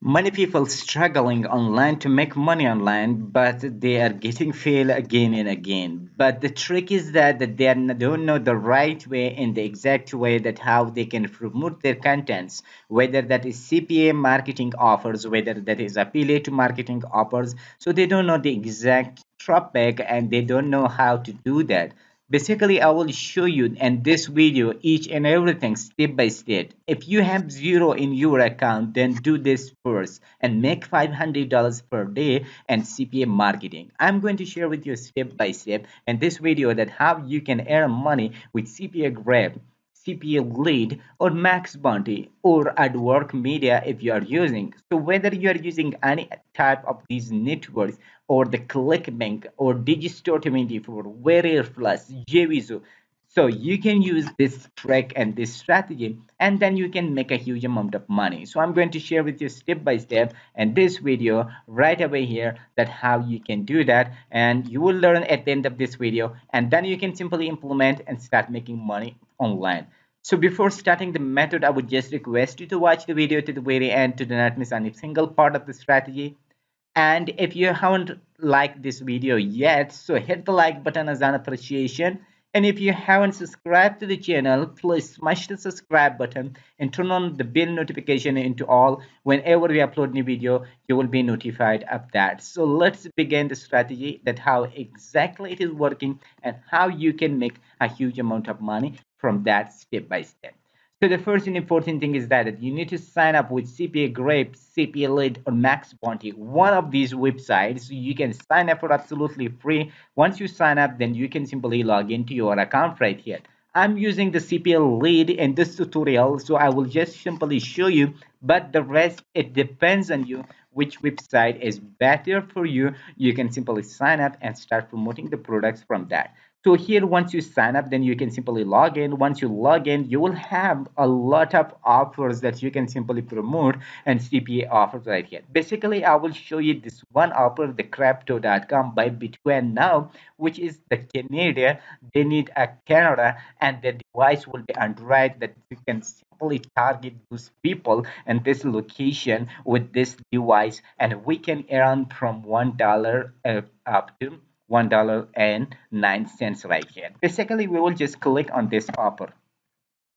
Many people struggling online to make money online, but they are getting fail again and again. But the trick is that don't know the right way and the exact way that how they can promote their contents, whether that is CPA marketing offers, whether that is affiliate marketing offers. So they don't know the exact topic and they don't know how to do that. Basically, I will show you in this video each and everything step by step. If you have zero in your account, then do this first and make $500 per day and CPA marketing. I'm going to share with you step by step in this video that how you can earn money with CPA Grab, CPA lead or max bounty or AdWork media if you are using. So whether you are using any type of these networks or the ClickBank or Digistore 24, Warrior Plus, JVZoo, so you can use this trick and this strategy and then you can make a huge amount of money. So I'm going to share with you step by step in this video right away here that how you can do that, and you will learn at the end of this video, and then you can simply implement and start making money online. So before starting the method, I would just request you to watch the video to the very end to do not miss any single part of the strategy. And if you haven't liked this video yet, so hit the like button as an appreciation. And if you haven't subscribed to the channel, please smash the subscribe button and turn on the bell notification into all. Whenever we upload new video, you will be notified of that. So let's begin the strategy that how exactly it is working and how you can make a huge amount of money from that step by step. So the first and important thing is that you need to sign up with CPA Grape, CPA Lead, or Max Bounty. One of these websites you can sign up for absolutely free. Once you sign up, then you can simply log into your account right here. I'm using the CPA Lead in this tutorial, so I will just simply show you. But the rest, it depends on you which website is better for you. You can simply sign up and start promoting the products from that. So here, once you sign up, then you can simply log in. Once you log in, you will have a lot of offers that you can simply promote and CPA offers right here. Basically, I will show you this one offer, the crypto.com by Bitcoin now, which is the Canada. They need a Canada and the device will be Android that you can simply target those people and this location with this device, and we can earn from $1 up to $1.09 right here. Basically, we will just click on this offer.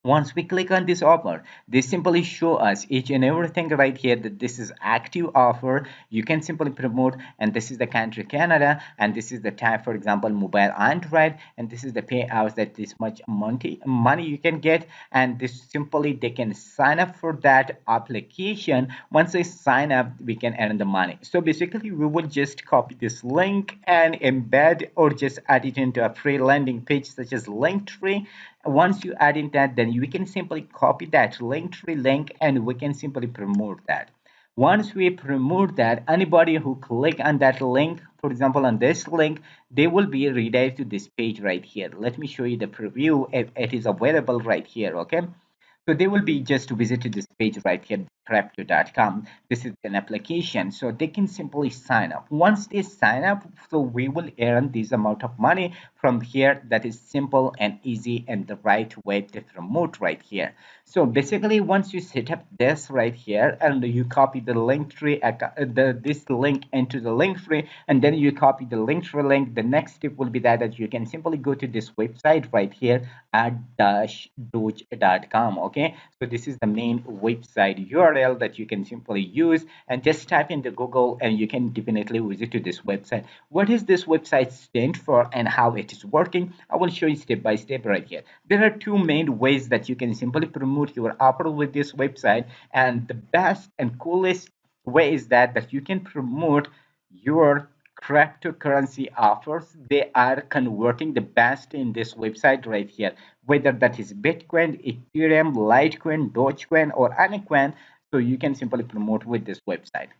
Once we click on this offer, they simply show us each and everything right here that this is active offer. You can simply promote, and this is the country Canada, and this is the type, for example, mobile Android, and this is the payouts that this much money you can get, and this simply they can sign up for that application. Once they sign up, we can earn the money. So basically, we will just copy this link and embed or just add it into a free landing page such as Linktree. Once you add in that, then we can simply copy that Linktree link and we can simply promote that. Once we promote that, anybody who click on that link, for example on this link, they will be redirected to this page right here. Let me show you the preview if it is available right here. Okay, so they will be just visited this page right here, crypto.com. This is an application, so they can simply sign up. Once they sign up, so we will earn this amount of money from here. That is simple and easy and the right way to promote right here. So basically, once you set up this right here and you copy the link tree, this link into the link tree, and then you copy the link tree link, the next step will be that you can simply go to this website right here at-doge.com. Okay, so this is the main website URL that you can simply use, and just type in the Google and you can definitely visit to this website. What is this website stand for and how it is working? I will show you step by step right here. There are two main ways that you can simply promote your offer with this website, and the best and coolest way is that you can promote your cryptocurrency offers. They are converting the best in this website right here, whether that is Bitcoin, Ethereum, Litecoin, Dogecoin, or any coin. So you can simply promote with this website.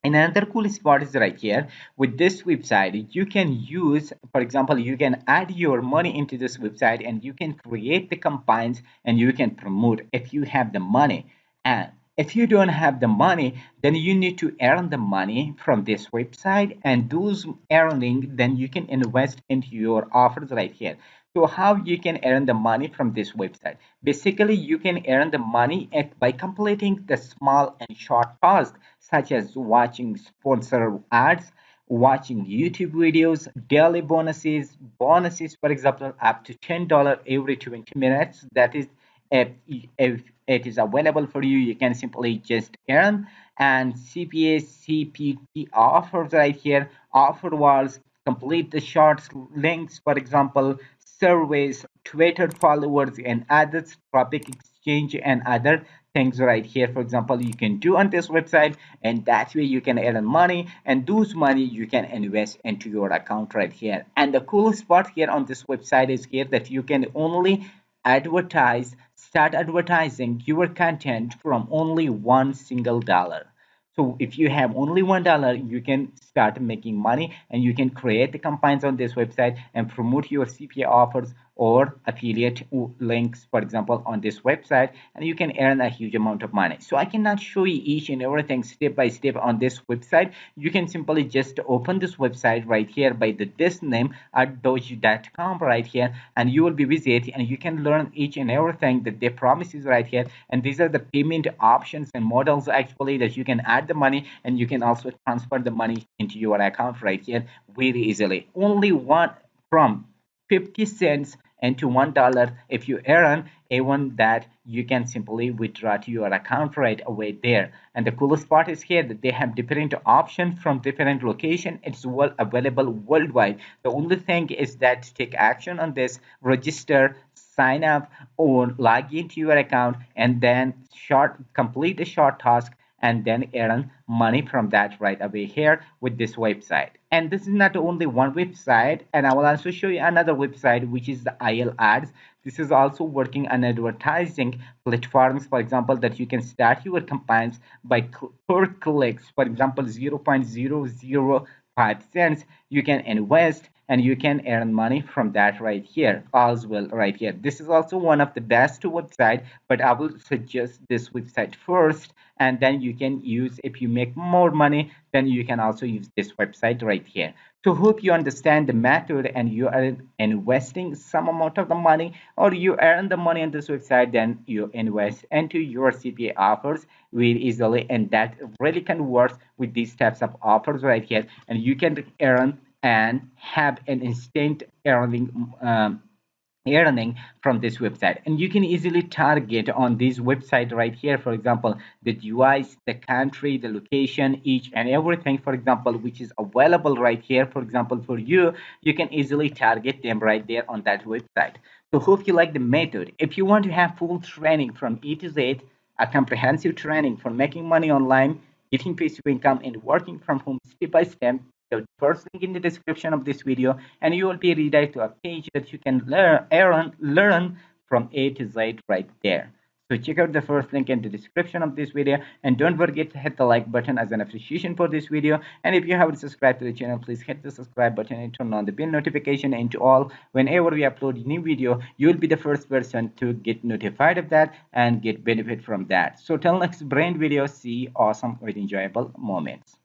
And another cool spot is right here. With this website, you can use, for example, you can add your money into this website and you can create the campaigns and you can promote if you have the money. And if you don't have the money, then you need to earn the money from this website, and those earning, then you can invest into your offers right here. So how you can earn the money from this website? Basically, you can earn the money by completing the small and short tasks such as watching sponsored ads, watching YouTube videos, daily bonuses, for example, up to $10 every 20 minutes. That is, if it is available for you, you can simply just earn. And CPA, CPT offers right here, offer walls, complete the shorts links, for example, surveys, Twitter followers, and other topic exchange and other things right here. For example, you can do on this website, and that way you can earn money, and those money you can invest into your account right here. And the coolest part here on this website is here that you can only start advertising your content from only one single dollar. So if you have only $1, you can start making money, and you can create the campaigns on this website and promote your CPA offers or affiliate links, for example, on this website, and you can earn a huge amount of money. So I cannot show you each and everything step by step on this website. You can simply just open this website right here by this name at doge.com right here, and you will be visit and you can learn each and everything that they promise is right here. And these are the payment options and models actually that you can add the money, and you can also transfer the money into your account right here very easily. Only one from 50 cents into $1 if you earn even that, you can simply withdraw to your account right away there. And the coolest part is here that they have different options from different location. It's well available worldwide. The only thing is that take action on this, register, sign up, or log into your account, and then complete a short task, and then earn money from that right away here with this website. And this is not only one website, and I will also show you another website which is the IL ads. This is also working on advertising platforms, for example, that you can start your campaigns by per clicks, for example 0.005 cents. You can invest and you can earn money from that right here as well right here. This is also one of the best website, but I will suggest this website first, and then you can use, if you make more money, then you can also use this website right here. So hope you understand the method, and you are investing some amount of the money, or you earn the money on this website, then you invest into your CPA offers very easily, and that really can work with these types of offers right here, and you can earn and have an instant earning from this website. And you can easily target on this website right here, for example, the device, the country, the location, each and everything, for example, which is available right here, for example, for you, you can easily target them right there on that website. So hope you like the method. If you want to have full training from A to Z, a comprehensive training for making money online, getting passive income, and working from home step by step, the first link in the description of this video, and you will be redirected to a page that you can learn from A to Z right there. So check out the first link in the description of this video, and don't forget to hit the like button as an appreciation for this video. And if you haven't subscribed to the channel, please hit the subscribe button and turn on the bell notification into all. Whenever we upload a new video, you will be the first person to get notified of that and get benefit from that. So till next brand video, see awesome with enjoyable moments.